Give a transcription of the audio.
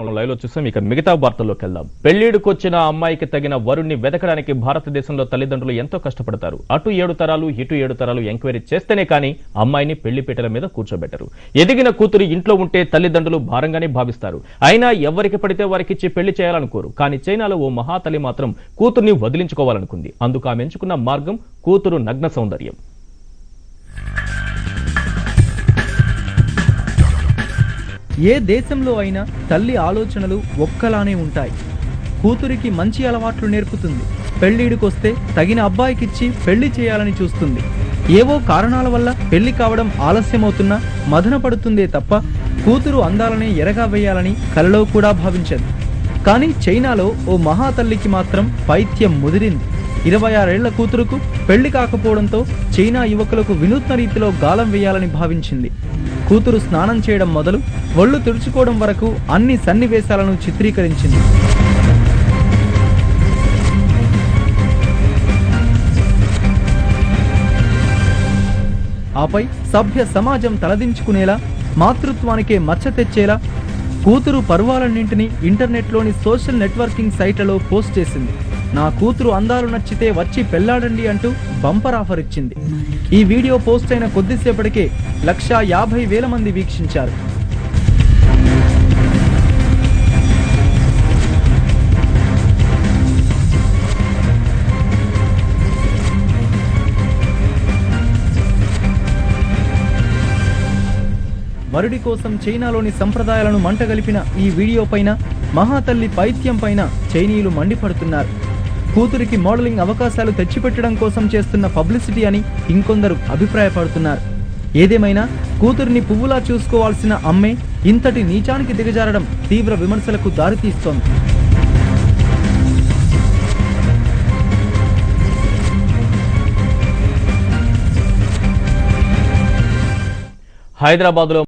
లైవ్లో చూసాం. ఇక మిగతా వార్తల్లోకి వెళ్దాం. పెళ్లిడుకొచ్చిన అమ్మాయికి తగిన వరుణ్ణి వెతకడానికి భారతదేశంలో తల్లిదండ్రులు ఎంతో కష్టపడతారు. అటు 7 తరాలు ఇటు 7 తరాలు ఎంక్వైరీ చేస్తేనే కానీ అమ్మాయిని పెళ్లిపీటల మీద కూర్చోబెట్టరు. ఎదిగిన కూతురు ఇంట్లో ఉంటే తల్లిదండ్రులు భారంగానే భావిస్తారు. అయినా ఎవరికి పడితే వారికిచ్చి పెళ్లి చేయాలనుకోరు. కానీ చైనాలో ఓ మహాతల్లి మాత్రం కూతుర్ని వదిలించుకోవాలనుకుంది. అందుకు ఆమె ఎంచుకున్న మార్గం కూతురు నగ్న సౌందర్యం. ఏ దేశంలో అయినా తల్లి ఆలోచనలు ఒక్కలానే ఉంటాయి. కూతురికి మంచి అలవాట్లు నేర్పుతుంది. పెళ్లిడికొస్తే తగిన అబ్బాయికిచ్చి పెళ్లి చేయాలని చూస్తుంది. ఏవో కారణాల వల్ల పెళ్లి కావడం ఆలస్యమవుతున్నా మదన పడుతుందే తప్ప కూతురు అందాలనే ఎరగా వేయాలని కలలో కూడా భావించదు. కానీ చైనాలో ఓ మహాతల్లికి మాత్రం పైత్యం ముదిరింది. 26 ఏళ్ల కూతురుకు పెళ్లి కాకపోవడంతో చైనా యువకులకు వినూత్న రీతిలో గాలం వేయాలని భావించింది. కూతురు స్నానం చేయడం మొదలు ఒళ్ళు తుడుచుకోవడం వరకు అన్ని సన్నివేశాలను చిత్రీకరించింది. ఆపై సభ్య సమాజం తలదించుకునేలా, మాతృత్వానికే మచ్చ తెచ్చేలా కూతురు పర్వాలన్నింటినీ ఇంటర్నెట్లోని సోషల్ నెట్వర్కింగ్ సైట్లలో పోస్ట్ చేసింది. నా కూతురు అందాలు నచ్చితే వచ్చి పెళ్లాడండి అంటూ బంపర్ ఆఫర్ ఇచ్చింది. ఈ వీడియో పోస్ట్ అయిన కొద్దిసేపటికే 150,000 మంది వీక్షించారు. వరుడి కోసం చైనాలోని సంప్రదాయాలను మంటగలిపిన ఈ వీడియో పైన, మహాతల్లి పైత్యం పైన చైనీయులు మండిపడుతున్నారు. కూతురికి మోడలింగ్ అవకాశాలు తెచ్చిపెట్టడం కోసం చేస్తున్న పబ్లిసిటీ అని ఇంకొందరు అభిప్రాయపడుతున్నారు. ఏదేమైనా కూతురిని పువ్వులా చూసుకోవాల్సిన అమ్మే ఇంతటి నీచానికి దిగజారడం తీవ్ర విమర్శలకు దారితీస్తోంది. హైదరాబాద్లో